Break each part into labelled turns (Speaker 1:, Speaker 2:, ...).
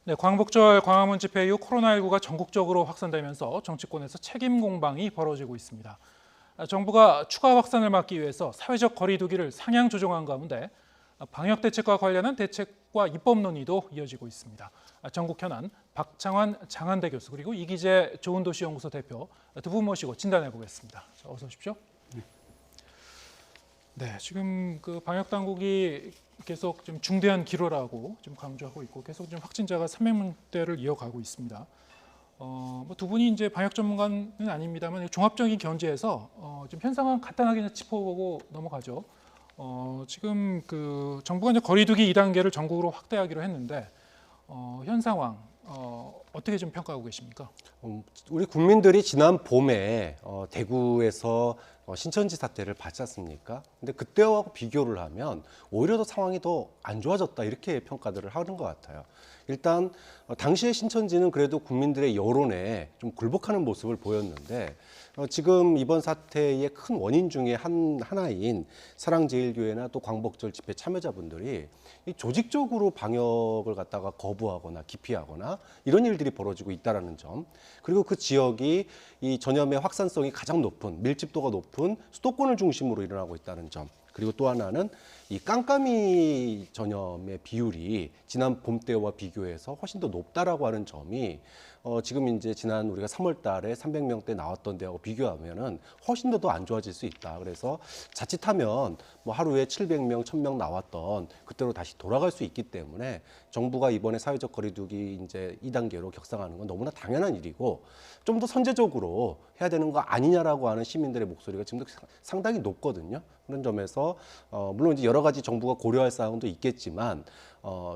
Speaker 1: 네, 광복절 광화문 집회 이후 코로나19가 전국적으로 확산되면서 정치권에서 책임 공방이 벌어지고 있습니다. 정부가 추가 확산을 막기 위해서 사회적 거리 두기를 상향 조정한 가운데 방역 대책과 관련한 대책과 입법 논의도 이어지고 있습니다. 전국 현안 박창환 장한대 교수 그리고 이기재 좋은도시연구소 대표 두 분 모시고 진단해 보겠습니다. 어서 오십시오. 네, 지금 그 방역 당국이 계속 좀 중대한 기로라고 좀 강조하고 있고 계속 좀 확진자가 300명대를 이어가고 있습니다. 두 분이 이제 방역 전문가는 아닙니다만 종합적인 견제에서 좀 현 상황 간단하게 짚어보고 넘어가죠. 지금 그 정부가 이제 거리두기 2단계를 전국으로 확대하기로 했는데 현 상황 어떻게 좀 평가하고 계십니까?
Speaker 2: 우리 국민들이 지난 봄에 대구에서 신천지 사태를 봤지 않습니까? 근데 그때와 비교를 하면 오히려 더 상황이 더 안 좋아졌다 이렇게 평가들을 하는 것 같아요. 일단 당시에 신천지는 그래도 국민들의 여론에 좀 굴복하는 모습을 보였는데 지금 이번 사태의 큰 원인 중에 하나인 사랑제일교회나 또 광복절 집회 참여자분들이 이 조직적으로 방역을 갖다가 거부하거나 기피하거나 이런 일들이 벌어지고 있다는 점, 그리고 그 지역이 이 전염의 확산성이 가장 높은 밀집도가 높은 수도권을 중심으로 일어나고 있다는 점, 그리고 또 하나는 이 깜깜이 전염의 비율이 지난 봄 때와 비교해서 훨씬 더 높다라고 하는 점이 지금 이제 지난 우리가 3월 달에 300명대 나왔던 데하고 비교하면은 훨씬 더 안 좋아질 수 있다. 그래서 자칫하면 뭐 하루에 700명, 1000명 나왔던 그때로 다시 돌아갈 수 있기 때문에 정부가 이번에 사회적 거리두기 이제 2단계로 격상하는 건 너무나 당연한 일이고 좀 더 선제적으로 해야 되는 거 아니냐라고 하는 시민들의 목소리가 지금도 상당히 높거든요. 그런 점에서 물론 이제 여러 가지 정부가 고려할 사항도 있겠지만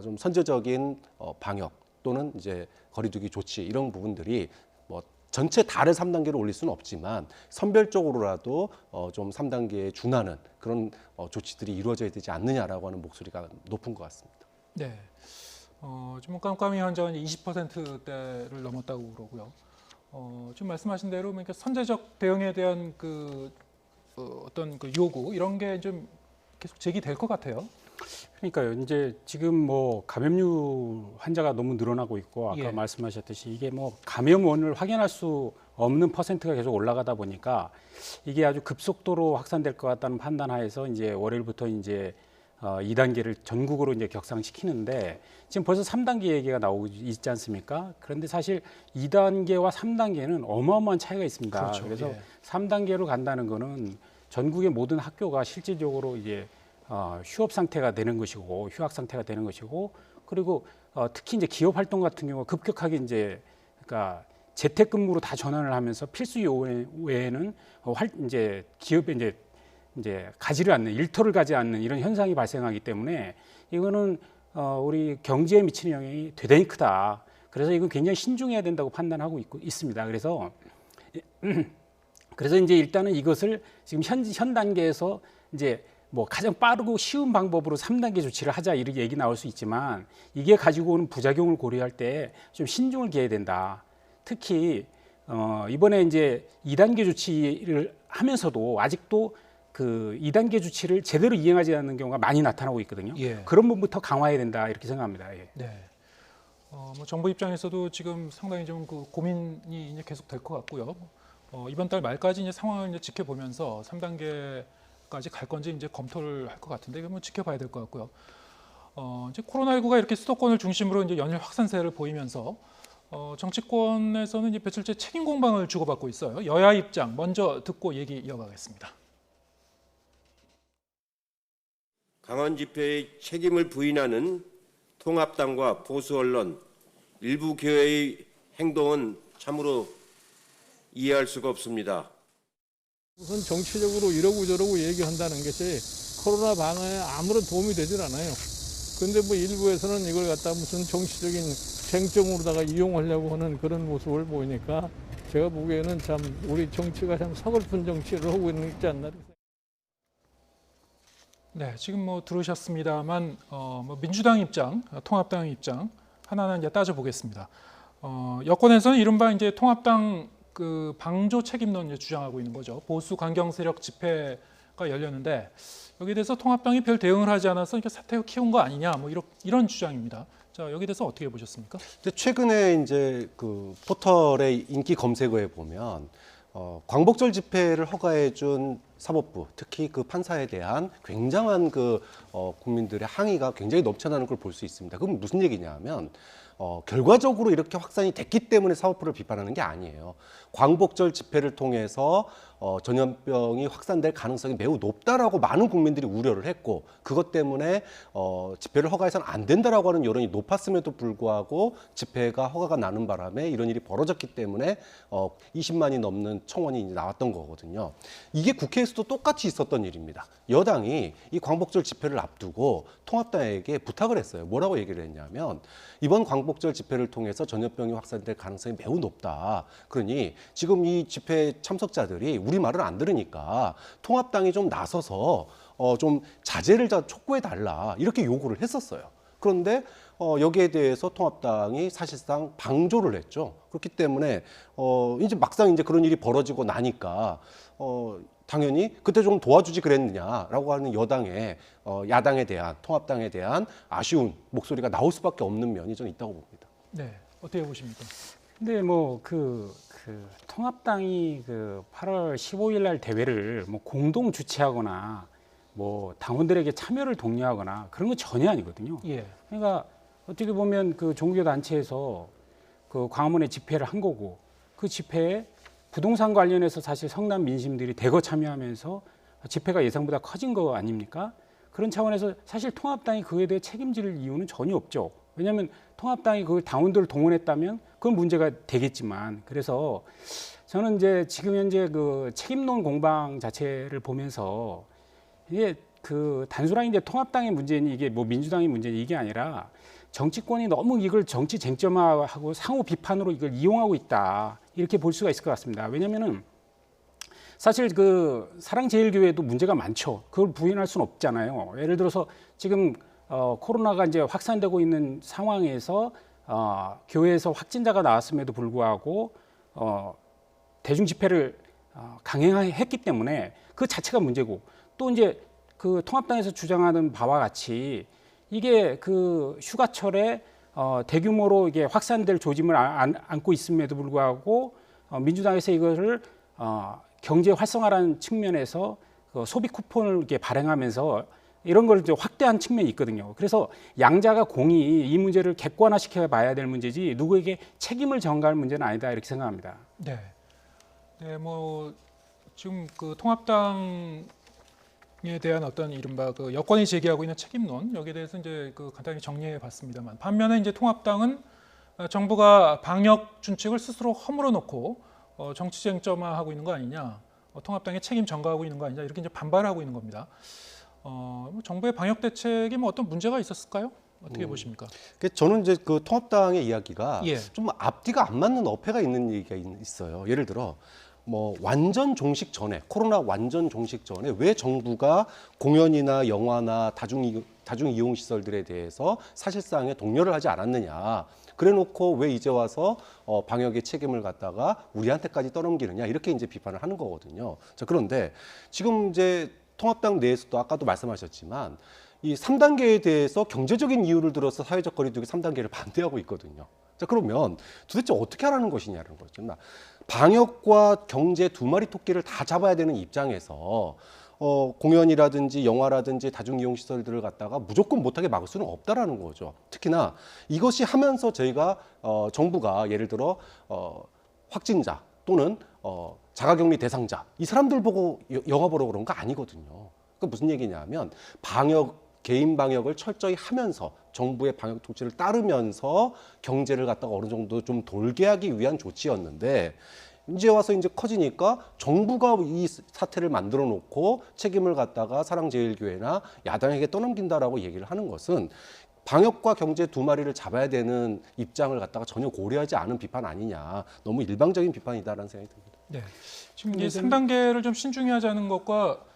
Speaker 2: 좀 선제적인 방역 또는 이제 거리두기 조치 이런 부분들이 뭐 전체 다를 3단계로 올릴 수는 없지만 선별적으로라도 좀 3단계에 준하는 그런 조치들이 이루어져야 되지 않느냐라고 하는 목소리가 높은 것 같습니다.
Speaker 1: 네, 지금 깜깜이 환자는 20%대를 넘었다고 그러고요. 지금 말씀하신 대로 그러니까 선제적 대응에 대한 그 어떤 그 요구 이런 게 좀 계속 제기될 것 같아요.
Speaker 3: 그러니까요. 이제 지금 뭐 감염류 환자가 너무 늘어나고 있고 아까
Speaker 1: 예.
Speaker 3: 말씀하셨듯이 이게 뭐 감염원을 확인할 수 없는 퍼센트가 계속 올라가다 보니까 이게 아주 급속도로 확산될 것 같다는 판단하에서 이제 월요일부터 이제 2단계를 전국으로 이제 격상시키는데 지금 벌써 3단계 얘기가 나오고 있지 않습니까? 그런데 사실 2단계와 3단계는 어마어마한 차이가 있습니다.
Speaker 1: 그렇죠.
Speaker 3: 그래서
Speaker 1: 예.
Speaker 3: 3단계로 간다는 거는 전국의 모든 학교가 실질적으로 이제 휴업 상태가 되는 것이고 휴학 상태가 되는 것이고 그리고 특히 이제 기업 활동 같은 경우가 급격하게 이제 그러니까 재택근무로 다 전환을 하면서 필수 외에는 이제 기업에 이제 가지를 않는 일터를 가지 않는 이런 현상이 발생하기 때문에 이거는 우리 경제에 미치는 영향이 대단히 크다. 그래서 이건 굉장히 신중해야 된다고 판단하고 있습니다. 그래서 이제 일단은 이것을 지금 현 단계에서 이제 뭐 가장 빠르고 쉬운 방법으로 3단계 조치를 하자 이렇게 얘기 나올 수 있지만 이게 가지고 오는 부작용을 고려할 때 좀 신중을 기해야 된다. 특히 이번에 이제 2단계 조치를 하면서도 아직도 그 2단계 조치를 제대로 이행하지 않는 경우가 많이 나타나고 있거든요.
Speaker 1: 예.
Speaker 3: 그런 부분부터 강화해야 된다 이렇게 생각합니다. 예.
Speaker 1: 네. 뭐 정부 입장에서도 지금 상당히 좀 그 고민이 이제 계속 될 것 같고요. 이번 달 말까지 이제 상황을 이제 지켜보면서 3단계까지 갈 건지 이제 검토를 할 것 같은데 이거 뭐 지켜봐야 될 것 같고요. 이제 코로나19가 이렇게 수도권을 중심으로 이제 연일 확산세를 보이면서 정치권에서는 이제 며칠째 책임 공방을 주고받고 있어요. 여야 입장 먼저 듣고 얘기 이어가겠습니다.
Speaker 4: 강원 집회의 책임을 부인하는 통합당과 보수 언론, 일부 교회의 행동은 참으로 이해할 수가 없습니다.
Speaker 5: 우선 정치적으로 이러고 저러고 얘기한다는 것이 코로나 방어에 아무런 도움이 되질 않아요. 그런데 뭐 일부에서는 이걸 갖다 무슨 정치적인 쟁점으로다가 이용하려고 하는 그런 모습을 보이니까 제가 보기에는 참 우리 정치가 참 서글픈 정치를 하고 있지 않나.
Speaker 1: 네, 지금 뭐 들으셨습니다만 뭐 민주당 입장, 통합당 입장 하나는 이제 따져보겠습니다. 여권에서는 이른바 이제 통합당 그 방조 책임론 이제 주장하고 있는 거죠. 보수 강경 세력 집회가 열렸는데 여기에 대해서 통합당이 별 대응을 하지 않아서 이렇게 사태를 키운 거 아니냐, 뭐 이런 주장입니다. 자, 여기 대해서 어떻게 보셨습니까?
Speaker 2: 근데 최근에 이제 그 포털의 인기 검색어에 보면 광복절 집회를 허가해준 사법부, 특히 그 판사에 대한 굉장한 국민들의 항의가 굉장히 넘쳐나는 걸 볼 수 있습니다. 그건 무슨 얘기냐면 결과적으로 이렇게 확산이 됐기 때문에 사법부를 비판하는 게 아니에요. 광복절 집회를 통해서 전염병이 확산될 가능성이 매우 높다라고 많은 국민들이 우려를 했고, 그것 때문에 집회를 허가해서는 안 된다라고 하는 여론이 높았음에도 불구하고 집회가 허가가 나는 바람에 이런 일이 벌어졌기 때문에 20만이 넘는 청원이 이제 나왔던 거거든요. 이게 국회에서도 똑같이 있었던 일입니다. 여당이 이 광복절 집회를 앞두고 통합당에게 부탁을 했어요. 뭐라고 얘기를 했냐면, 이번 광복절 집회를 통해서 전염병이 확산될 가능성이 매우 높다. 그러니 지금 이 집회 참석자들이 우리 말을 안 들으니까 통합당이 좀 나서서 좀 자제를 촉구해 달라, 이렇게 요구를 했었어요. 그런데 여기에 대해서 통합당이 사실상 방조를 했죠. 그렇기 때문에 이제 막상 이제 그런 일이 벌어지고 나니까 당연히 그때 좀 도와주지 그랬느냐라고 하는 여당의 야당에 대한, 통합당에 대한 아쉬운 목소리가 나올 수밖에 없는 면이 좀 있다고 봅니다.
Speaker 1: 네, 어떻게 보십니까?
Speaker 3: 근데 뭐 통합당이 8월 15일 날 대회를 뭐 공동 주최하거나 뭐 당원들에게 참여를 독려하거나 그런 건 전혀 아니거든요.
Speaker 1: 예.
Speaker 3: 그러니까 어떻게 보면 그 종교 단체에서 그 광화문에 집회를 한 거고, 그 집회에 부동산 관련해서 사실 성남 민심들이 대거 참여하면서 집회가 예상보다 커진 거 아닙니까? 그런 차원에서 사실 통합당이 그에 대해 책임질 이유는 전혀 없죠. 왜냐하면 통합당이 그 당원들을 동원했다면 그건 문제가 되겠지만, 그래서 저는 이제 지금 현재 그 책임론 공방 자체를 보면서 이게 단순하게 이제 통합당의 문제니 이게 뭐 민주당의 문제니 이게 아니라 정치권이 너무 이걸 정치 쟁점화하고 상호 비판으로 이걸 이용하고 있다, 이렇게 볼 수가 있을 것 같습니다. 왜냐하면은 사실 사랑제일교회도 문제가 많죠. 그걸 부인할 수는 없잖아요. 예를 들어서 지금 코로나가 이제 확산되고 있는 상황에서 교회에서 확진자가 나왔음에도 불구하고 대중 집회를 강행했기 때문에 그 자체가 문제고, 또 이제 그 통합당에서 주장하는 바와 같이 이게 그 휴가철에 대규모로 이게 확산될 조짐을 안고 있음에도 불구하고 민주당에서 이것을 경제 활성화라는 측면에서 소비 쿠폰을 이렇게 발행하면서 이런 걸 이제 확대한 측면이 있거든요. 그래서 양자가 공이 이 문제를 객관화시켜 봐야 될 문제지 누구에게 책임을 전가할 문제는 아니다, 이렇게 생각합니다.
Speaker 1: 네. 네, 뭐 지금 그 통합당에 대한 어떤 이른바 그 여권이 제기하고 있는 책임론, 여기에 대해서 이제 간단히 정리해 봤습니다만, 반면에 이제 통합당은 정부가 방역 준칙을 스스로 허물어 놓고 정치 쟁점화하고 있는 거 아니냐, 통합당의 책임 전가하고 있는 거 아니냐, 이렇게 이제 반발하고 있는 겁니다. 정부의 방역 대책에 뭐 어떤 문제가 있었을까요? 어떻게 보십니까?
Speaker 2: 저는 이제 그 통합당의 이야기가
Speaker 1: 예.
Speaker 2: 좀 앞뒤가 안 맞는 어폐가 있는 얘기가 있어요. 예를 들어 뭐 완전 종식 전에, 코로나 완전 종식 전에 왜 정부가 공연이나 영화나 다중 이용 시설들에 대해서 사실상의 독려를 하지 않았느냐. 그래놓고 왜 이제 와서 방역의 책임을 갖다가 우리한테까지 떠넘기느냐, 이렇게 이제 비판을 하는 거거든요. 자, 그런데 지금 이제 통합당 내에서도 아까도 말씀하셨지만 이 3단계에 대해서 경제적인 이유를 들어서 사회적 거리두기 3단계를 반대하고 있거든요. 자, 그러면 도대체 어떻게 하라는 것이냐는 거죠. 방역과 경제 두 마리 토끼를 다 잡아야 되는 입장에서 공연이라든지 영화라든지 다중이용시설들을 갖다가 무조건 못하게 막을 수는 없다라는 거죠. 특히나 이것이 하면서 저희가 정부가 예를 들어 확진자 또는 자가격리 대상자, 이 사람들 보고 영화 보러 그런 거 아니거든요. 그 무슨 얘기냐면 개인 방역을 철저히 하면서 정부의 방역 조치를 따르면서 경제를 갖다가 어느 정도 좀 돌게 하기 위한 조치였는데, 이제 와서 이제 커지니까 정부가 이 사태를 만들어 놓고 책임을 갖다가 사랑제일교회나 야당에게 떠넘긴다라고 얘기를 하는 것은 방역과 경제 두 마리를 잡아야 되는 입장을 갖다가 전혀 고려하지 않은 비판 아니냐, 너무 일방적인 비판이다라는 생각이 듭니다.
Speaker 1: 네. 지금 이제 3단계를 좀 신중히 하자는 것과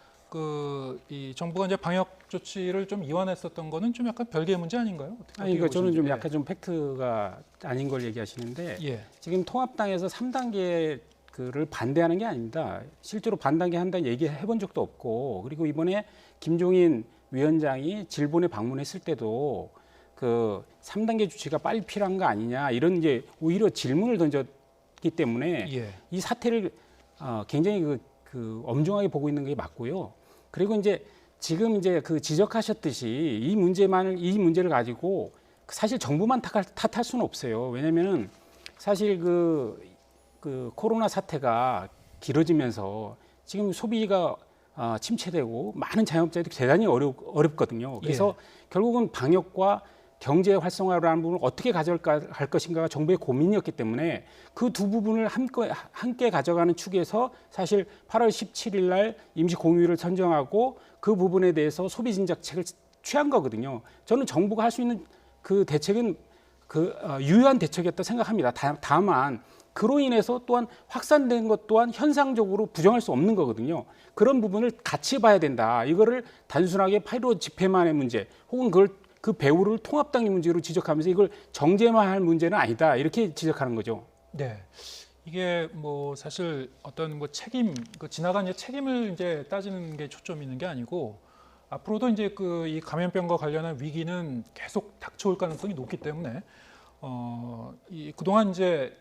Speaker 1: 이 정부가 이제 방역 조치를 좀 이완했었던 거는 좀 약간 별개의 문제 아닌가요?
Speaker 3: 아니, 이거 저는 좀 약간 좀 팩트가 아닌 걸 얘기하시는데,
Speaker 1: 예.
Speaker 3: 지금 통합당에서 3단계를 반대하는 게 아닙니다. 실제로 반단계 한다는 얘기해 본 적도 없고, 그리고 이번에 김종인 위원장이 질본에 방문했을 때도 그 3단계 조치가 빨리 필요한 거 아니냐 이런 이제 오히려 질문을 던졌기 때문에
Speaker 1: 예.
Speaker 3: 이 사태를 굉장히 그 엄중하게 보고 있는 게 맞고요. 그리고 이제 지금 이제 그 지적하셨듯이 이 문제를 가지고 사실 정부만 탓할 수는 없어요. 왜냐면은 사실 그 코로나 사태가 길어지면서 지금 소비가 침체되고 많은 자영업자들이 대단히 어렵거든요. 그래서 결국은 방역과 경제 활성화라는 부분을 어떻게 가져갈 것인가가 정부의 고민이었기 때문에 그 두 부분을 함께 가져가는 축에서 사실 8월 17일 날 임시 공휴일을 선정하고 그 부분에 대해서 소비 진작책을 취한 거거든요. 저는 정부가 할 수 있는 그 대책은 유효한 대책이었다 생각합니다. 다만 그로 인해서 또한 확산된 것 또한 현상적으로 부정할 수 없는 거거든요. 그런 부분을 같이 봐야 된다. 이거를 단순하게 8.15 집회만의 문제 혹은 그 배후를 통합당의 문제로 지적하면서 이걸 정제만 할 문제는 아니다. 이렇게 지적하는 거죠.
Speaker 1: 네. 이게 뭐 사실 어떤 뭐 책임, 지나간 책임을 이제 따지는 게 초점이 있는 게 아니고 앞으로도 이제 이 감염병과 관련한 위기는 계속 닥쳐올 가능성이 높기 때문에 그동안 이제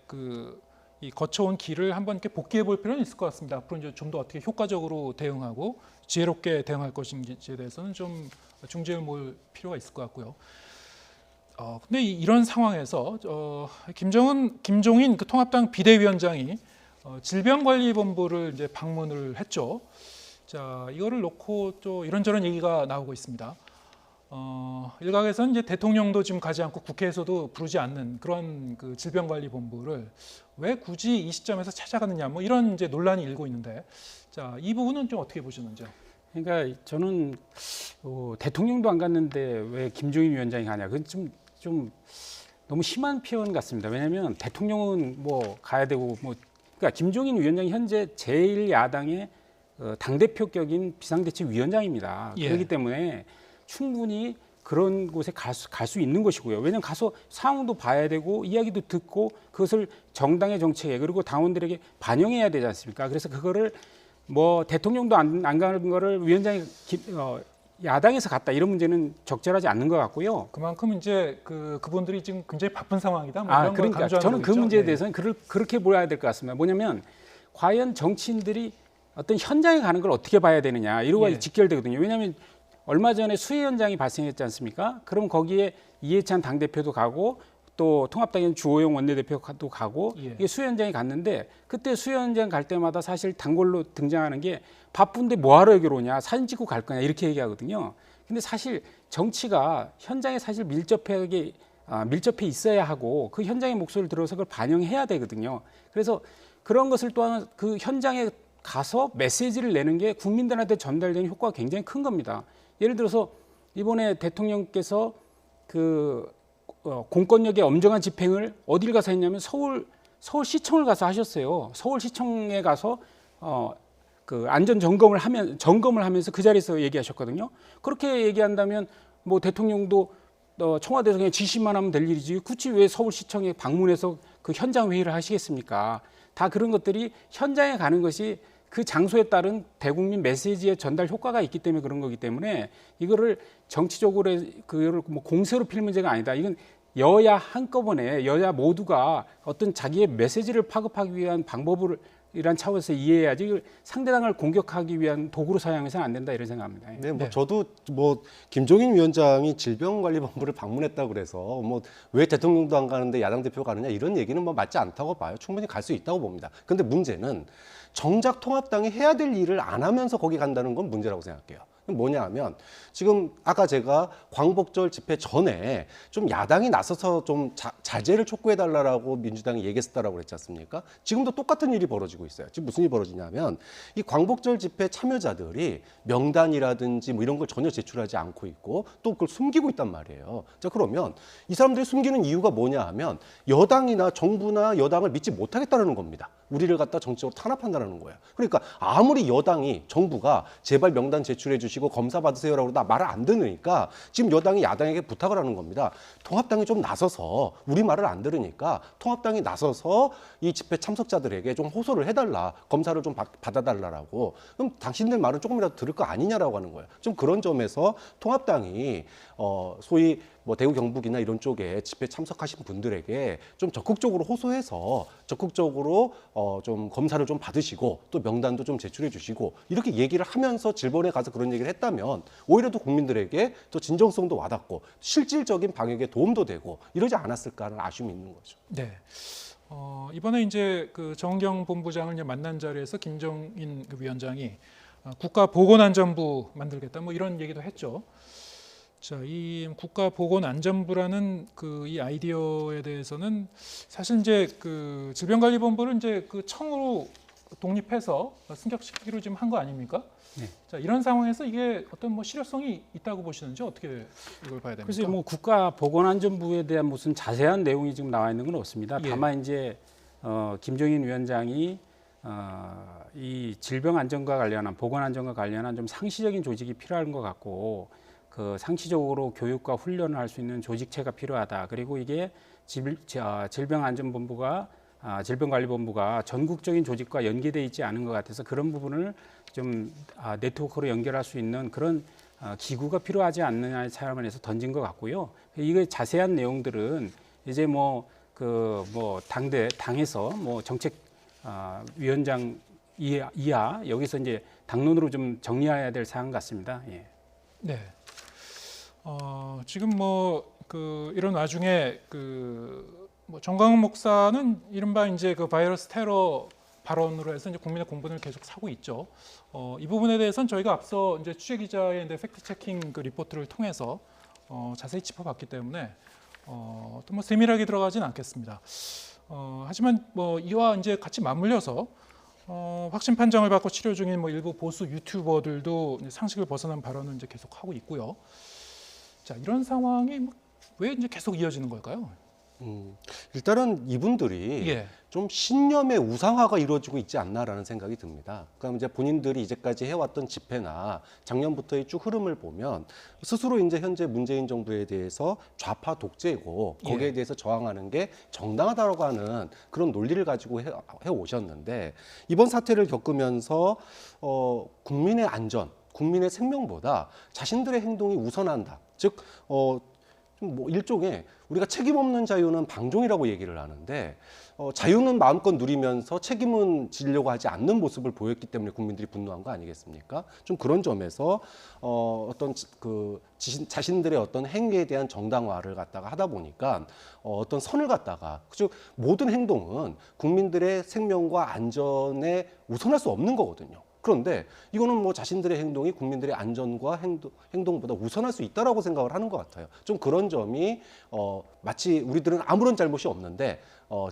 Speaker 1: 이 거쳐온 길을 한번 이렇게 복귀해 볼 필요는 있을 것 같습니다. 앞으로 이제 좀 더 어떻게 효과적으로 대응하고 지혜롭게 대응할 것인지에 대해서는 좀 중재를 모을 필요가 있을 것 같고요. 근데 이런 상황에서 김종인 통합당 비대위원장이 질병관리본부를 이제 방문을 했죠. 자, 이거를 놓고 또 이런저런 얘기가 나오고 있습니다. 일각에서는 이제 대통령도 지금 가지 않고 국회에서도 부르지 않는 그런 질병관리본부를 왜 굳이 이 시점에서 찾아가느냐, 뭐 이런 이제 논란이 일고 있는데, 자, 이 부분은 좀 어떻게 보시는지요?
Speaker 3: 그러니까 저는 대통령도 안 갔는데 왜 김종인 위원장이 가냐, 그건 좀 너무 심한 표현 같습니다. 왜냐하면 대통령은 뭐 가야 되고 그러니까 김종인 위원장이 현재 제1야당의 당대표격인 비상대책위원장입니다.
Speaker 1: 예.
Speaker 3: 그렇기 때문에 충분히 그런 곳에 갈 수 있는 것이고요. 왜냐하면 가서 상황도 봐야 되고 이야기도 듣고 그것을 정당의 정책에 그리고 당원들에게 반영해야 되지 않습니까? 그래서 그거를 뭐 대통령도 안 가는 거를 위원장이 야당에서 갔다 이런 문제는 적절하지 않는 것 같고요.
Speaker 1: 그만큼 이제 그분들이 지금 굉장히 바쁜 상황이다. 뭐 이런 걸
Speaker 3: 그러니까
Speaker 1: 강조하는
Speaker 3: 저는 그
Speaker 1: 거겠죠?
Speaker 3: 문제에
Speaker 1: 네.
Speaker 3: 대해서는 그렇게 보아야 될 것 같습니다. 뭐냐면 과연 정치인들이 어떤 현장에 가는 걸 어떻게 봐야 되느냐 이러고
Speaker 1: 예.
Speaker 3: 직결되거든요. 왜냐하면 얼마 전에 수해 현장이 발생했지 않습니까? 그럼 거기에 이해찬 당대표도 가고 또 통합당의 주호영 원내대표도 가고
Speaker 1: 예.
Speaker 3: 이게 수해 현장에 갔는데 그때 수해 현장 갈 때마다 사실 단골로 등장하는 게 바쁜데 뭐하러 여기로 오냐, 사진 찍고 갈 거냐 이렇게 얘기하거든요. 근데 사실 정치가 현장에 사실 밀접해 있어야 하고 그 현장의 목소리를 들어서 그걸 반영해야 되거든요. 그래서 그런 것을 또한 그 현장에 가서 메시지를 내는 게 국민들한테 전달되는 효과가 굉장히 큰 겁니다. 예를 들어서 이번에 대통령께서 공권력의 엄정한 집행을 어딜 가서 했냐면 서울시청을 가서 하셨어요. 서울시청에 가서 안전 점검을 하면서 그 자리에서 얘기하셨거든요. 그렇게 얘기한다면 뭐 대통령도 청와대에서 그냥 지시만 하면 될 일이지 굳이 왜 서울시청에 방문해서 그 현장 회의를 하시겠습니까? 다 그런 것들이 현장에 가는 것이 그 장소에 따른 대국민 메시지의 전달 효과가 있기 때문에 그런 거기 때문에 이거를 정치적으로 그거를 뭐 공세로 필 문제가 아니다. 이건 여야 한꺼번에 여야 모두가 어떤 자기의 메시지를 파급하기 위한 방법을 이란 차원에서 이해해야지 이걸 상대방을 공격하기 위한 도구로 사용해서는 안 된다 이런 생각합니다.
Speaker 2: 네, 저도 김종인 위원장이 질병관리본부를 방문했다고 그래서 왜 대통령도 안 가는데 야당 대표가 가느냐 이런 얘기는 맞지 않다고 봐요. 충분히 갈 수 있다고 봅니다. 그런데 문제는 정작 통합당이 해야 될 일을 안 하면서 거기 간다는 건 문제라고 생각해요. 뭐냐 하면 지금 아까 제가 광복절 집회 전에 좀 야당이 나서서 좀 자제를 촉구해달라고 민주당이 얘기했었다라고 그랬지 않습니까? 지금도 똑같은 일이 벌어지고 있어요. 지금 무슨 일이 벌어지냐면 이 광복절 집회 참여자들이 명단이라든지 뭐 이런 걸 전혀 제출하지 않고 있고 또 그걸 숨기고 있단 말이에요. 자, 그러면 이 사람들이 숨기는 이유가 뭐냐 하면 여당이나 정부나 여당을 믿지 못하겠다는 겁니다. 우리를 갖다 정치적으로 탄압한다는 거예요. 그러니까 아무리 여당이 정부가 제발 명단 제출해 주시고 검사 받으세요라고 말을 안 듣으니까 지금 여당이 야당에게 부탁을 하는 겁니다. 통합당이 좀 나서서 우리 말을 안 들으니까 통합당이 나서서 이 집회 참석자들에게 좀 호소를 해달라. 검사를 좀 받아달라고. 그럼 당신들 말은 조금이라도 들을 거 아니냐라고 하는 거예요. 좀 그런 점에서 통합당이 소위 뭐 대구 경북이나 이런 쪽에 집회 참석하신 분들에게 좀 적극적으로 호소해서 적극적으로 좀 검사를 좀 받으시고 또 명단도 좀 제출해 주시고 이렇게 얘기를 하면서 질본에 가서 그런 얘기를 했다면 오히려 또 국민들에게 또 진정성도 와닿고 실질적인 방역에 도움도 되고 이러지 않았을까 하는 아쉬움이 있는 거죠.
Speaker 1: 네. 이번에 이제 그 정경 본부장을 이제 만난 자리에서 김정인 그 위원장이 국가보건안전부 만들겠다 뭐 이런 얘기도 했죠. 자, 이 국가보건안전부라는 그 이 아이디어에 대해서는 사실 이제 그 질병관리본부를 이제 그 청으로 독립해서 승격시키기로 지금 한 거 아닙니까?
Speaker 3: 네.
Speaker 1: 자, 이런 상황에서 이게 어떤 뭐 실효성이 있다고 보시는지 어떻게 이걸 봐야 됩니까?
Speaker 3: 글쎄요, 뭐 국가보건안전부에 대한 무슨 자세한 내용이 지금 나와 있는 건 없습니다.
Speaker 1: 예.
Speaker 3: 다만 이제 김정인 위원장이 이 질병안전과 관련한 보건안전과 관련한 좀 상시적인 조직이 필요한 것 같고 그 상시적으로 교육과 훈련을 할 수 있는 조직체가 필요하다. 그리고 이게 질병안전본부가 질병관리본부가 전국적인 조직과 연계돼 있지 않은 것 같아서 그런 부분을 좀 네트워크로 연결할 수 있는 그런 기구가 필요하지 않느냐의 차원에서 던진 것 같고요. 이게 자세한 내용들은 이제 당에서 뭐 정책 위원장 이하 여기서 이제 당론으로 좀 정리해야 될 사안 같습니다. 예.
Speaker 1: 네. 지금 이런 와중에 정광훈 목사는 이른바 이제 그 바이러스 테러 발언으로 해서 이제 국민의 공분을 계속 사고 있죠. 이 부분에 대해서는 저희가 앞서 이제 취재 기자의 이제 팩트 체킹 그 리포트를 통해서 자세히 짚어봤기 때문에 또 뭐 세밀하게 들어가지는 않겠습니다. 하지만 이와 이제 같이 맞물려서 확진 판정을 받고 치료 중인 일부 보수 유튜버들도 이제 상식을 벗어난 발언을 이제 계속 하고 있고요. 자, 이런 상황이 왜 이제 계속 이어지는 걸까요?
Speaker 2: 일단은 이분들이
Speaker 1: 예.
Speaker 2: 좀 신념의 우상화가 이루어지고 있지 않나라는 생각이 듭니다. 그러니까 이제 본인들이 이제까지 해왔던 집회나 작년부터의 쭉 흐름을 보면 스스로 이제 현재 문재인 정부에 대해서 좌파 독재고 거기에
Speaker 1: 예.
Speaker 2: 대해서 저항하는 게 정당하다고 하는 그런 논리를 가지고 해 오셨는데 이번 사태를 겪으면서 국민의 안전, 국민의 생명보다 자신들의 행동이 우선한다. 즉 좀 일종의 우리가 책임 없는 자유는 방종이라고 얘기를 하는데 자유는 마음껏 누리면서 책임은 지려고 하지 않는 모습을 보였기 때문에 국민들이 분노한 거 아니겠습니까? 좀 그런 점에서 어떤 자신들의 어떤 행위에 대한 정당화를 갖다가 하다 보니까 어떤 선을 갖다가 즉 모든 행동은 국민들의 생명과 안전에 우선할 수 없는 거거든요. 그런데 이거는 뭐 자신들의 행동이 국민들의 안전과 행동보다 우선할 수 있다라고 생각을 하는 것 같아요. 좀 그런 점이 마치 우리들은 아무런 잘못이 없는데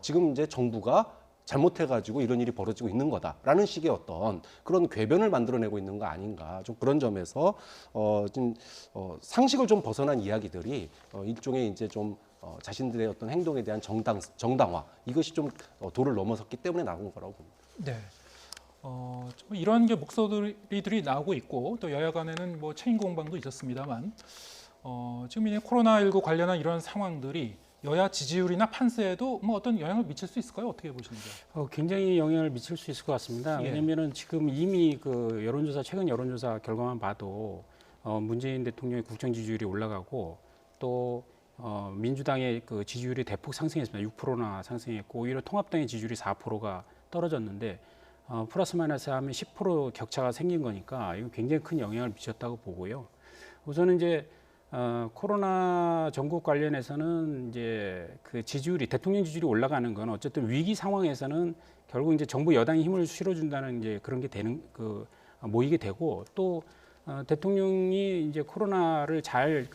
Speaker 2: 지금 이제 정부가 잘못해가지고 이런 일이 벌어지고 있는 거다라는 식의 어떤 그런 궤변을 만들어내고 있는 거 아닌가. 좀 그런 점에서 좀 상식을 좀 벗어난 이야기들이 일종의 이제 좀 자신들의 어떤 행동에 대한 정당화 이것이 좀 도를 넘어섰기 때문에 나온 거라고 봅니다.
Speaker 1: 네. 이런 게 목소리들이 나오고 있고 또 여야 간에는 책임 공방도 있었습니다만 지금 이제 코로나19 관련한 이런 상황들이 여야 지지율이나 판세에도 어떤 영향을 미칠 수 있을까요? 어떻게 보시는지?
Speaker 3: 굉장히 영향을 미칠 수 있을 것 같습니다.
Speaker 1: 예.
Speaker 3: 왜냐하면 지금 이미 그 최근 여론조사 결과만 봐도 문재인 대통령의 국정 지지율이 올라가고 또 민주당의 그 지지율이 대폭 상승했습니다. 6%나 상승했고 오히려 통합당의 지지율이 4%가 떨어졌는데 플러스 마이너스 하면 10% 격차가 생긴 거니까 이거 굉장히 큰 영향을 미쳤다고 보고요. 우선은 이제 코로나 전국 관련해서는 이제 그 지지율이 대통령 지지율이 올라가는 건 어쨌든 위기 상황에서는 결국 이제 정부 여당이 힘을 실어준다는 이제 그런 게 되는 모이게 되고 또 대통령이 이제 코로나를 잘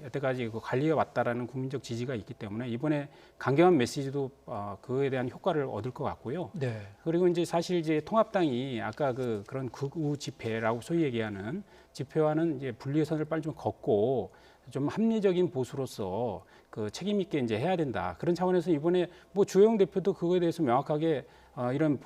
Speaker 3: 여태까지 관리해 왔다라는 국민적 지지가 있기 때문에 이번에 강경한 메시지도 그거에 대한 효과를 얻을 것 같고요.
Speaker 1: 네.
Speaker 3: 그리고 이제 사실 이제 통합당이 아까 그런 극우 집회라고 소위 얘기하는 집회와는 이제 분리의 선을 빨리 좀 걷고 좀 합리적인 보수로서 그 책임 있게 이제 해야 된다. 그런 차원에서 이번에 주호영 대표도 그거에 대해서 명확하게 이런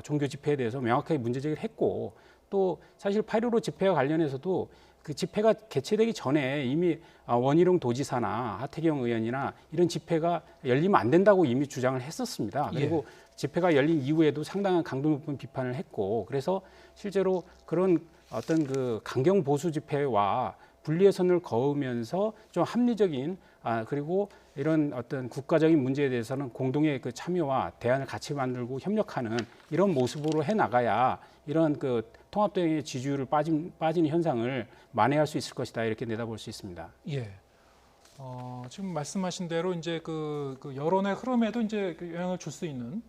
Speaker 3: 종교 집회에 대해서 명확하게 문제 제기를 했고 또 사실 8.15 집회와 관련해서도 그 집회가 개최되기 전에 이미 원희룡 도지사나 하태경 의원이나 이런 집회가 열리면 안 된다고 이미 주장을 했었습니다. 그리고 집회가 열린 이후에도 상당한 강도 높은 비판을 했고 그래서 실제로 그런 어떤 그 강경 보수 집회와 분리의 선을 그으면서 좀 합리적인 그리고 이런 어떤 국가적인 문제에 대해서는 공동의 그 참여와 대안을 같이 만들고 협력하는 이런 모습으로 해 나가야 이런 그 통합대응의 지지율을 빠지는 현상을 만회할 수 있을 것이다 이렇게 내다볼 수 있습니다.
Speaker 1: 예. 지금 말씀하신 대로 이제 그 여론의 흐름에도 이제 그 영향을 줄 수 있는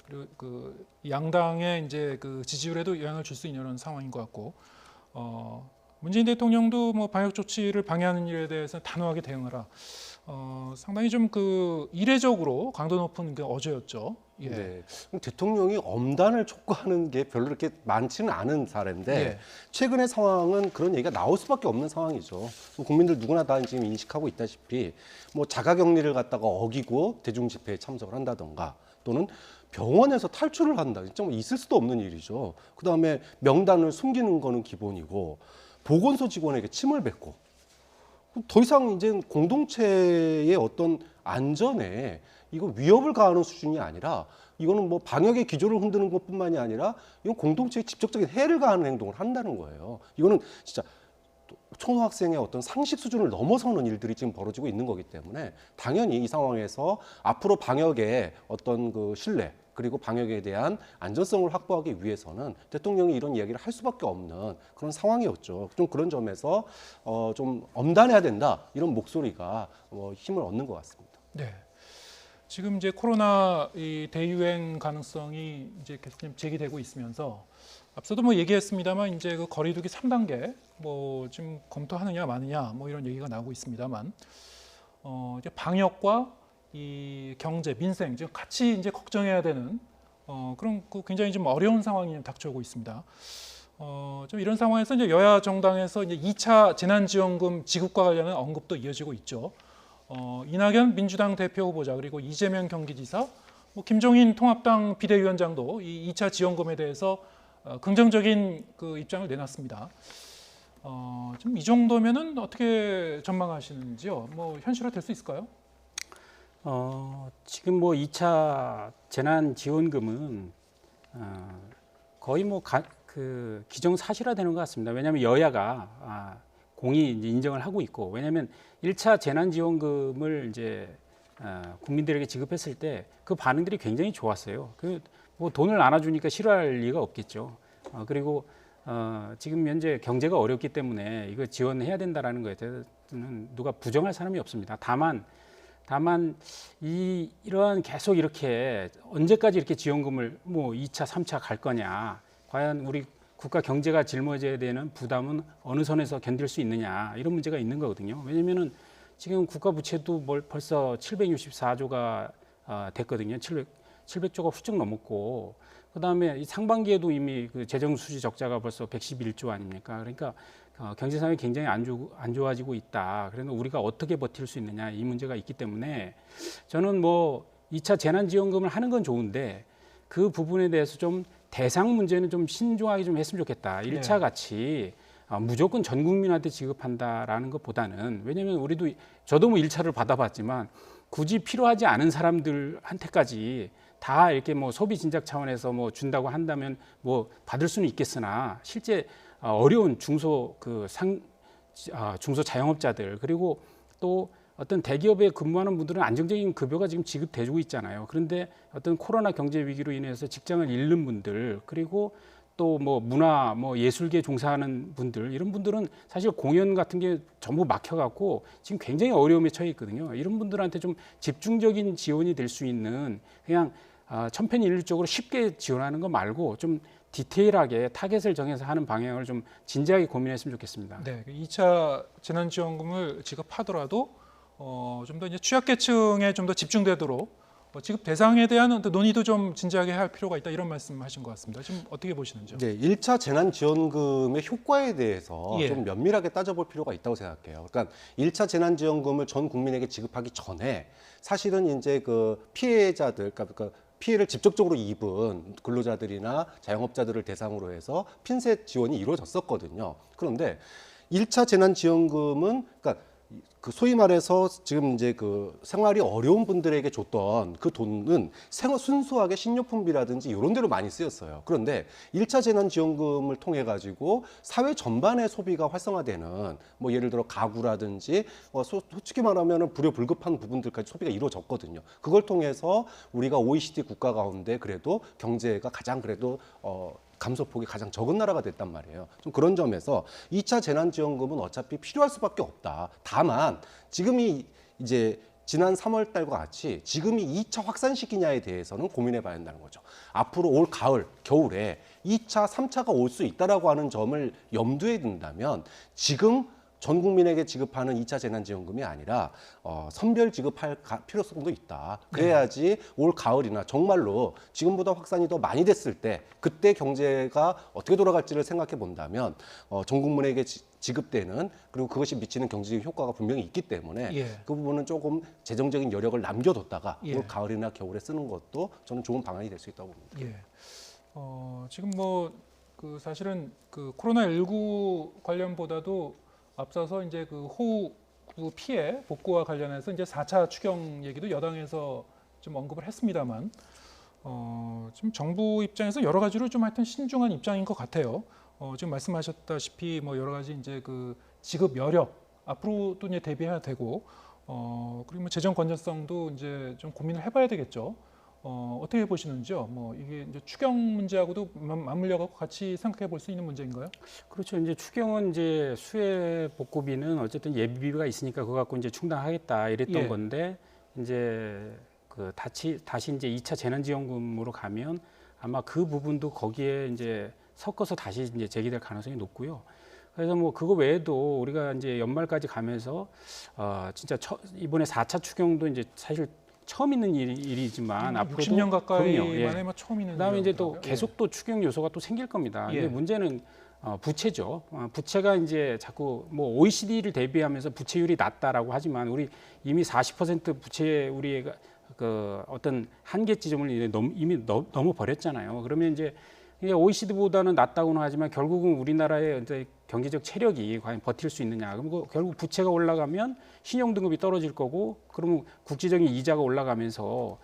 Speaker 1: 그리고 그 양당의 이제 그 지지율에도 영향을 줄 수 있는 이런 상황인 것 같고 문재인 대통령도 뭐 방역 조치를 방해하는 일에 대해서 단호하게 대응하라. 상당히 좀 그 이례적으로 강도 높은 그 어조였죠. 예.
Speaker 2: 네. 대통령이 엄단을 촉구하는 게 별로 그렇게 많지는 않은 사례인데
Speaker 1: 예.
Speaker 2: 최근의 상황은 그런 얘기가 나올 수밖에 없는 상황이죠. 국민들 누구나 다 지금 인식하고 있다시피 뭐 자가격리를 갖다가 어기고 대중 집회에 참석을 한다던가 또는 병원에서 탈출을 한다. 진짜 뭐 있을 수도 없는 일이죠. 그다음에 명단을 숨기는 거는 기본이고 보건소 직원에게 침을 뱉고 더 이상 이제 공동체의 어떤 안전에 이거 위협을 가하는 수준이 아니라 이거는 뭐 방역의 기조를 흔드는 것뿐만이 아니라 이건 공동체에 직접적인 해를 가하는 행동을 한다는 거예요. 이거는 진짜 초등학생의 어떤 상식 수준을 넘어서는 일들이 지금 벌어지고 있는 거기 때문에 당연히 이 상황에서 앞으로 방역의 어떤 그 신뢰 그리고 방역에 대한 안전성을 확보하기 위해서는 대통령이 이런 이야기를 할 수밖에 없는 그런 상황이었죠. 좀 그런 점에서 좀 엄단해야 된다 이런 목소리가 힘을 얻는 것 같습니다.
Speaker 1: 네. 지금 이제 코로나 이 대유행 가능성이 이제 계속 좀 제기되고 있으면서 앞서도 뭐 얘기했습니다만 이제 그 거리두기 3단계 뭐 지금 검토하느냐 마느냐 뭐 이런 얘기가 나오고 있습니다만 이제 방역과 이 경제 민생 지금 같이 이제 걱정해야 되는 그런 그 굉장히 좀 어려운 상황이 닥쳐오고 있습니다. 좀 이런 상황에서 이제 여야 정당에서 이제 2차 재난지원금 지급과 관련한 언급도 이어지고 있죠. 이낙연 민주당 대표 후보자 그리고 이재명 경기지사, 뭐 김종인 통합당 비대위원장도 이 2차 지원금에 대해서 긍정적인 그 입장을 내놨습니다. 좀 이 정도면은 어떻게 전망하시는지요? 뭐 현실화 될 수 있을까요?
Speaker 3: 지금 뭐 2차 재난지원금은 거의 뭐 그 기정사실화되는 것 같습니다. 왜냐하면 여야가 공히 이제 인정을 하고 있고, 왜냐하면 1차 재난지원금을 이제 국민들에게 지급했을 때 그 반응들이 굉장히 좋았어요. 그 뭐 돈을 안 와주니까 싫어할 리가 없겠죠. 그리고 지금 현재 경제가 어렵기 때문에 이거 지원해야 된다라는 거에 대해서는 누가 부정할 사람이 없습니다. 다만 이러한 계속 이렇게 언제까지 이렇게 지원금을 뭐 2차, 3차 갈 거냐, 과연 우리 국가 경제가 짊어져야 되는 부담은 어느 선에서 견딜 수 있느냐, 이런 문제가 있는 거거든요. 왜냐면은 지금 국가 부채도 벌써 764조가 됐거든요. 700조가 훌쩍 넘었고, 그다음에 이 상반기에도 이미 그 재정 수지 적자가 벌써 111조 아닙니까? 그러니까 경제 상황이 굉장히 안 좋아지고 있다. 그래서 우리가 어떻게 버틸 수 있느냐, 이 문제가 있기 때문에 저는 뭐 2차 재난지원금을 하는 건 좋은데 그 부분에 대해서 좀 대상 문제는 좀 신중하게 좀 했으면 좋겠다. 1차 같이 무조건 전 국민한테 지급한다라는 것보다는, 왜냐하면 저도 뭐 1차를 받아봤지만 굳이 필요하지 않은 사람들한테까지 다 이렇게 뭐 소비 진작 차원에서 뭐 준다고 한다면 뭐 받을 수는 있겠으나 실제 어려운 중소 자영업자들, 그리고 또 어떤 대기업에 근무하는 분들은 안정적인 급여가 지금 지급돼주고 있잖아요. 그런데 어떤 코로나 경제 위기로 인해서 직장을 잃는 분들, 그리고 또 뭐 문화, 뭐 예술계 종사하는 분들, 이런 분들은 사실 공연 같은 게 전부 막혀갖고 지금 굉장히 어려움에 처해 있거든요. 이런 분들한테 좀 집중적인 지원이 될 수 있는, 그냥 천편일률적으로 쉽게 지원하는 거 말고 좀 디테일하게 타겟을 정해서 하는 방향을 좀 진지하게 고민했으면 좋겠습니다.
Speaker 1: 네, 2차 재난지원금을 지급하더라도 좀 더 이제 취약계층에 좀 더 집중되도록 지급 대상에 대한 논의도 좀 진지하게 할 필요가 있다, 이런 말씀하신 것 같습니다. 지금 어떻게 보시는지요?
Speaker 2: 네, 1차 재난지원금의 효과에 대해서
Speaker 1: 예.
Speaker 2: 좀 면밀하게 따져볼 필요가 있다고 생각해요. 그러니까 1차 재난지원금을 전 국민에게 지급하기 전에 사실은 이제 그 피해자들, 그러니까 피해를 직접적으로 입은 근로자들이나 자영업자들을 대상으로 해서 핀셋 지원이 이루어졌었거든요. 그런데 1차 재난지원금은 그러니까 그 소위 말해서 지금 이제 그 생활이 어려운 분들에게 줬던 그 돈은 순수하게 식료품비라든지 이런 데로 많이 쓰였어요. 그런데 1차 재난지원금을 통해 가지고 사회 전반의 소비가 활성화되는 뭐 예를 들어 가구라든지 솔직히 말하면 불효불급한 부분들까지 소비가 이루어졌거든요. 그걸 통해서 우리가 OECD 국가 가운데 그래도 경제가 가장 그래도 감소폭이 가장 적은 나라가 됐단 말이에요. 좀 그런 점에서 2차 재난지원금은 어차피 필요할 수밖에 없다. 다만 지금이 이제 지난 3월 달과 같이 지금이 2차 확산 시기냐에 대해서는 고민해 봐야 한다는 거죠. 앞으로 올 가을, 겨울에 2차, 3차가 올 수 있다라고 하는 점을 염두에 둔다면 지금 전 국민에게 지급하는 2차 재난지원금이 아니라 선별 지급할 필요성도 있다. 그래야지 올 가을이나 정말로 지금보다 확산이 더 많이 됐을 때 그때 경제가 어떻게 돌아갈지를 생각해 본다면 전 국민에게 지급되는 그리고 그것이 미치는 경제적 효과가 분명히 있기 때문에
Speaker 1: 예.
Speaker 2: 그 부분은 조금 재정적인 여력을 남겨뒀다가
Speaker 1: 예.
Speaker 2: 올 가을이나 겨울에 쓰는 것도 저는 좋은 방안이 될 수 있다고 봅니다.
Speaker 1: 예. 지금 뭐 그 사실은 그 코로나19 관련보다도 앞서서 이제 그 호우 피해 복구와 관련해서 이제 4차 추경 얘기도 여당에서 좀 언급을 했습니다만 지금 정부 입장에서 여러 가지로 좀 하여튼 신중한 입장인 것 같아요. 지금 말씀하셨다시피 뭐 여러 가지 이제 그 지급 여력 앞으로도 이제 대비해야 되고 그리고 뭐 재정 건전성도 이제 좀 고민을 해봐야 되겠죠. 어떻게 보시는지요? 뭐 이게 이제 추경 문제하고도 맞물려갖고 같이 생각해 볼 수 있는 문제인가요?
Speaker 3: 그렇죠. 이제 추경은 이제 수해 복구비는 어쨌든 예비비가 있으니까 그거 갖고 이제 충당하겠다 이랬던
Speaker 1: 예.
Speaker 3: 건데 이제 그 다시 이제 2차 재난지원금으로 가면 아마 그 부분도 거기에 이제 섞어서 다시 이제 제기될 가능성이 높고요. 그래서 뭐 그거 외에도 우리가 이제 연말까지 가면서 진짜 이번에 4차 추경도 이제 사실 처음 있는 일이지만 앞으로도
Speaker 1: 60년 가까이
Speaker 3: 그럼요. 예.
Speaker 1: 만에 뭐 처음 있는
Speaker 3: 그다음에 이제 또
Speaker 1: 일이라고요?
Speaker 3: 계속 또 추경 요소가 또 생길 겁니다.
Speaker 1: 예.
Speaker 3: 근데 문제는 부채죠. 부채가 이제 자꾸 뭐 OECD를 대비하면서 부채율이 낮다라고 하지만 우리 이미 40% 부채 우리가 그 어떤 한계 지점을 이미 넘어 버렸잖아요. 그러면 이제 OECD보다는 낮다고는 하지만 결국은 우리나라의 이제 경제적 체력이 과연 버틸 수 있느냐. 그럼 결국 부채가 올라가면 신용 등급이 떨어질 거고, 그러면 국제적인 이자가 올라가면서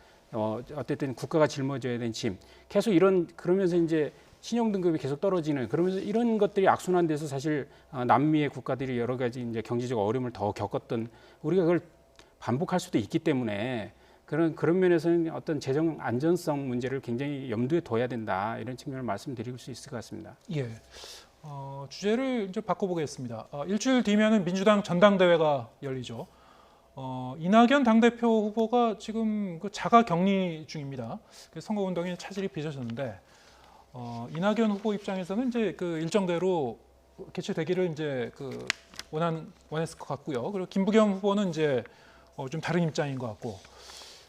Speaker 3: 어쨌든 국가가 짊어져야 되는 짐. 계속 그러면서 이제 신용 등급이 계속 떨어지는, 그러면서 이런 것들이 악순환돼서 사실 남미의 국가들이 여러 가지 이제 경제적 어려움을 더 겪었던, 우리가 그걸 반복할 수도 있기 때문에 그런 면에서는 어떤 재정 안전성 문제를 굉장히 염두에 둬야 된다, 이런 측면을 말씀드릴 수 있을 것 같습니다.
Speaker 1: 예. 주제를 이제 바꿔보겠습니다. 일주일 뒤면은 민주당 전당대회가 열리죠. 이낙연 당대표 후보가 지금 그 자가 격리 중입니다. 선거운동에 차질이 빚어졌는데 이낙연 후보 입장에서는 이제 그 일정대로 개최되기를 이제 그 원했을 것 같고요. 그리고 김부겸 후보는 이제 좀 다른 입장인 것 같고.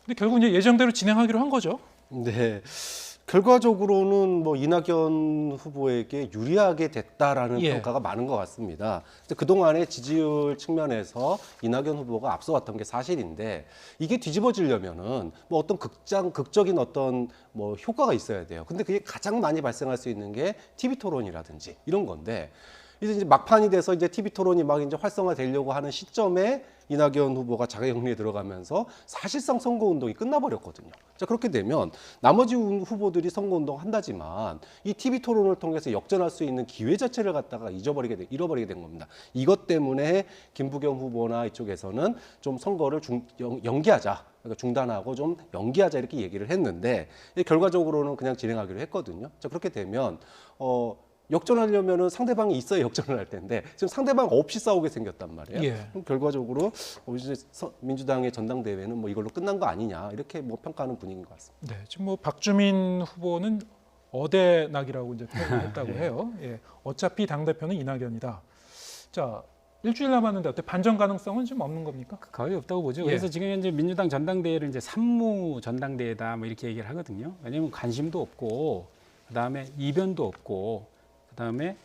Speaker 1: 근데 결국 이제 예정대로 진행하기로 한 거죠.
Speaker 2: 네. 결과적으로는 뭐 이낙연 후보에게 유리하게 됐다라는
Speaker 1: 예.
Speaker 2: 평가가 많은 것 같습니다. 그동안의 지지율 측면에서 이낙연 후보가 앞서왔던 게 사실인데, 이게 뒤집어지려면은 뭐 어떤 극적인 어떤 뭐 효과가 있어야 돼요. 근데 그게 가장 많이 발생할 수 있는 게 TV 토론이라든지 이런 건데, 이제 막판이 돼서 이제 TV 토론이 막 이제 활성화되려고 하는 시점에 이낙연 후보가 자가격리에 들어가면서 사실상 선거운동이 끝나버렸거든요. 자, 그렇게 되면 나머지 후보들이 선거운동 한다지만 이 TV 토론을 통해서 역전할 수 있는 기회 자체를 갖다가 잃어버리게 된 겁니다. 이것 때문에 김부겸 후보나 이쪽에서는 좀 선거를 연기하자, 그러니까 중단하고 좀 연기하자 이렇게 얘기를 했는데, 결과적으로는 그냥 진행하기로 했거든요. 자, 그렇게 되면 역전하려면은 상대방이 있어야 역전을 할 텐데 지금 상대방 없이 싸우게 생겼단 말이에요.
Speaker 1: 예.
Speaker 2: 그럼 결과적으로 이제 민주당의 전당대회는 뭐 이걸로 끝난 거 아니냐, 이렇게 뭐 평가하는 분위기인 것 같습니다.
Speaker 1: 네, 지금 뭐 박주민 후보는 어대낙이라고 이제 표현했다고 해요. 예, 어차피 당 대표는 이낙연이다. 자, 일주일 남았는데 어때? 반전 가능성은 좀 없는 겁니까?
Speaker 3: 거의 없다고 보죠.
Speaker 1: 예.
Speaker 3: 그래서 지금 현재 민주당 전당대회를 이제 산무 전당대회다 뭐 이렇게 얘기를 하거든요. 왜냐하면 관심도 없고, 그다음에 이변도 없고, 그다음에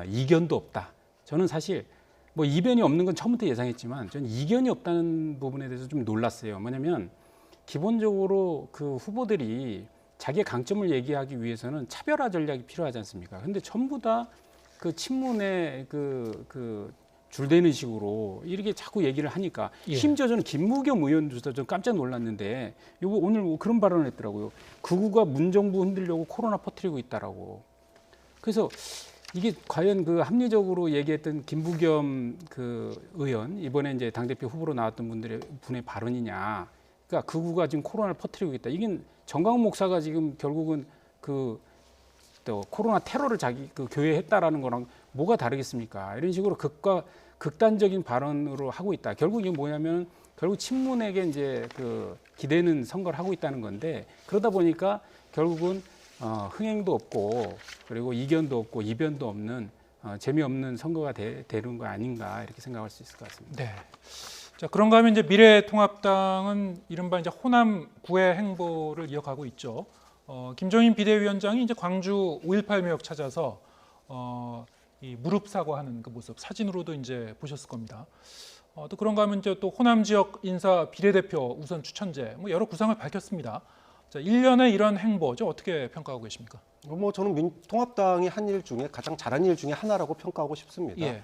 Speaker 3: 이견도 없다. 저는 사실 뭐 이변이 없는 건 처음부터 예상했지만 저는 이견이 없다는 부분에 대해서 좀 놀랐어요. 뭐냐면 기본적으로 그 후보들이 자기의 강점을 얘기하기 위해서는 차별화 전략이 필요하지 않습니까? 근데 전부 다 그 친문의 그 줄대는 식으로 이렇게 자꾸 얘기를 하니까
Speaker 1: 예.
Speaker 3: 심지어 저는 김무겸 의원도 좀 깜짝 놀랐는데 요거 오늘 뭐 그런 발언을 했더라고요. 극우가 문정부 흔들려고 코로나 퍼뜨리고 있다라고. 그래서 이게 과연 그 합리적으로 얘기했던 김부겸 그 의원 이번에 이제 당대표 후보로 나왔던 분의 발언이냐. 그러니까 극우가 지금 코로나를 퍼뜨리고 있다. 이게 정광훈 목사가 지금 결국은 그 또 코로나 테러를 자기 그 교회에 했다라는 거랑 뭐가 다르겠습니까? 이런 식으로 극단적인 발언으로 하고 있다. 결국 이게 뭐냐면 결국 친문에게 이제 그 기대는 선거를 하고 있다는 건데 그러다 보니까 결국은 흥행도 없고 그리고 이견도 없고 이변도 없는 재미없는 선거가 되는 거 아닌가 이렇게 생각할 수 있을 것 같습니다.
Speaker 1: 네. 자, 그런가 하면 이제 미래통합당은 이른바 이제 호남 구애 행보를 이어가고 있죠. 김종인 비대위원장이 이제 광주 5.18 묘역 찾아서 이 무릎 사과하는 그 모습 사진으로도 이제 보셨을 겁니다. 또 그런가 하면 이제 또 호남 지역 인사 비례대표 우선 추천제 뭐 여러 구상을 밝혔습니다. 자, 1년의 이런 행보죠. 어떻게 평가하고 계십니까?
Speaker 2: 뭐 저는 통합당이 한 일 중에 가장 잘한 일 중에 하나라고 평가하고 싶습니다.
Speaker 1: 예.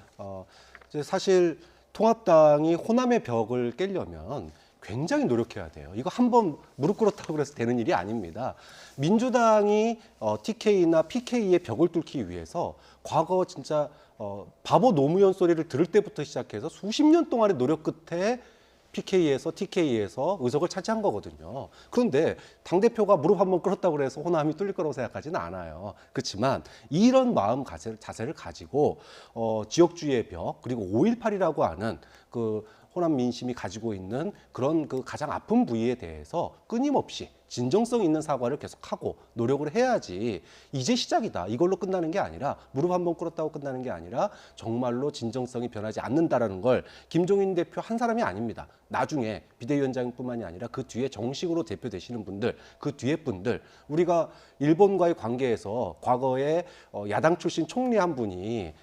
Speaker 2: 이제 사실 통합당이 호남의 벽을 깨려면 굉장히 노력해야 돼요. 이거 한번 무릎 꿇었다고 해서 되는 일이 아닙니다. 민주당이 TK나 PK의 벽을 뚫기 위해서 과거 진짜 바보 노무현 소리를 들을 때부터 시작해서 수십 년 동안의 노력 끝에 PK에서 TK에서 의석을 차지한 거거든요. 그런데 당대표가 무릎 한번 꿇었다고 해서 호남이 뚫릴 거라고 생각하지는 않아요. 그렇지만 이런 마음 자세를 가지고 지역주의의 벽 그리고 5.18이라고 하는 그 호남 민심이 가지고 있는 그런 그 가장 아픈 부위에 대해서 끊임없이 진정성 있는 사과를 계속하고 노력을 해야지 이제 시작이다. 이걸로 끝나는 게 아니라 무릎 한번 꿇었다고 끝나는 게 아니라 정말로 진정성이 변하지 않는다라는 걸 김종인 대표 한 사람이 아닙니다. 나중에 비대위원장뿐만이 아니라 그 뒤에 정식으로 대표되시는 분들, 그 뒤에 분들 우리가 일본과의 관계에서 과거에 야당 출신 총리 한 분이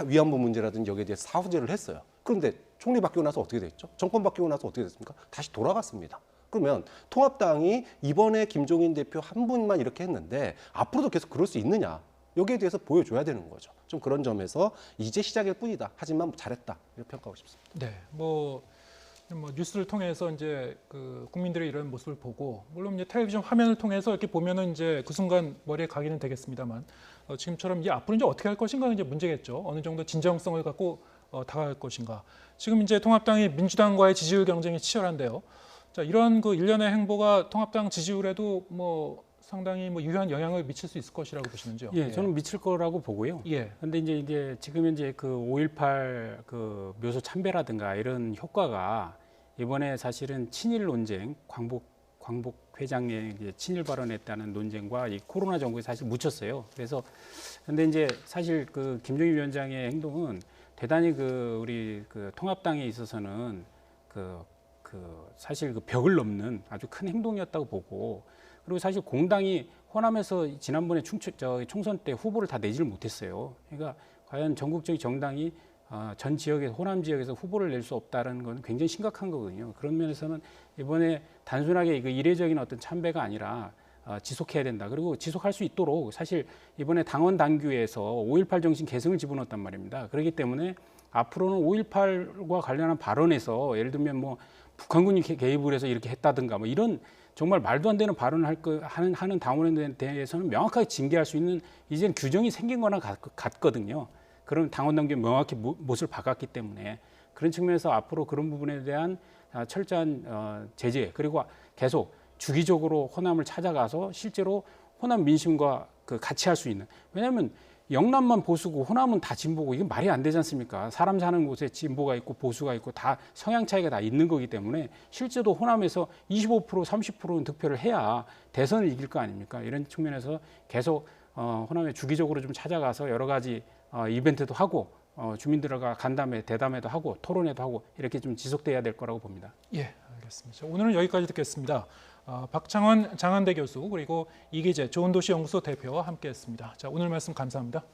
Speaker 2: 위안부 문제라든지 여기에 대해서 사후제를 했어요. 그런데 총리 바뀌고 나서 어떻게 됐죠? 정권 바뀌고 나서 어떻게 됐습니까? 다시 돌아갔습니다. 그러면 통합당이 이번에 김종인 대표 한 분만 이렇게 했는데 앞으로도 계속 그럴 수 있느냐? 여기에 대해서 보여줘야 되는 거죠. 좀 그런 점에서 이제 시작일 뿐이다. 하지만 잘했다. 이렇게 평가하고 싶습니다.
Speaker 1: 네, 뭐 뉴스를 통해서 이제 그 국민들의 이런 모습을 보고 물론 이제 텔레비전 화면을 통해서 이렇게 보면은 이제 그 순간 머리에 각인은 되겠습니다만 지금처럼 이제 앞으로 이제 어떻게 할 것인가 이제 문제겠죠. 어느 정도 진정성을 갖고 다가갈 것인가. 지금 이제 통합당이 민주당과의 지지율 경쟁이 치열한데요. 자, 이런 그 일련의 행보가 통합당 지지율에도 뭐 상당히 뭐 유효한 영향을 미칠 수 있을 것이라고 보시는지요?
Speaker 3: 예, 저는 미칠 거라고 보고요.
Speaker 1: 예.
Speaker 3: 근데 이제 지금 현재 그 5.18 그 묘소 참배라든가 이런 효과가 이번에 사실은 친일 논쟁, 광복 회장의 이제 친일 발언했다는 논쟁과 이 코로나 정부에 사실 묻혔어요. 그래서 근데 이제 사실 그 김종인 위원장의 행동은 대단히 그 우리 그 통합당에 있어서는 사실 그 벽을 넘는 아주 큰 행동이었다고 보고 그리고 사실 공당이 호남에서 지난번에 총선 때 후보를 다 내지를 못했어요. 그러니까 과연 전국적인 정당이 전 지역에서 호남 지역에서 후보를 낼 수 없다는 건 굉장히 심각한 거거든요. 그런 면에서는 이번에 단순하게 그 이례적인 어떤 참배가 아니라 지속해야 된다. 그리고 지속할 수 있도록 사실 이번에 당원 당규에서 5.18 정신 계승을 집어넣었단 말입니다. 그렇기 때문에 앞으로는 5.18과 관련한 발언에서 예를 들면 뭐 북한군이 개입을 해서 이렇게 했다든가 뭐 이런 정말 말도 안 되는 발언을 하는 당원에 대해서는 명확하게 징계할 수 있는 이제는 규정이 생긴 거나 같거든요. 그런 당원 당규에 명확히 못을 박았기 때문에 그런 측면에서 앞으로 그런 부분에 대한 철저한 제재 그리고 계속 주기적으로 호남을 찾아가서 실제로 호남 민심과 같이 할 수 있는 왜냐하면 영남만 보수고 호남은 다 진보고 이게 말이 안 되지 않습니까? 사람 사는 곳에 진보가 있고 보수가 있고 다 성향 차이가 다 있는 거기 때문에 실제로 호남에서 25% 30%는 득표를 해야 대선을 이길 거 아닙니까? 이런 측면에서 계속 호남에 주기적으로 좀 찾아가서 여러 가지 이벤트도 하고 주민들과 간담회, 대담회도 하고 토론회도 하고 이렇게 좀 지속돼야 될 거라고 봅니다.
Speaker 1: 예, 알겠습니다. 오늘은 여기까지 듣겠습니다. 박창원 장한대 교수 그리고 이기재 좋은도시연구소 대표와 함께했습니다. 자, 오늘 말씀 감사합니다.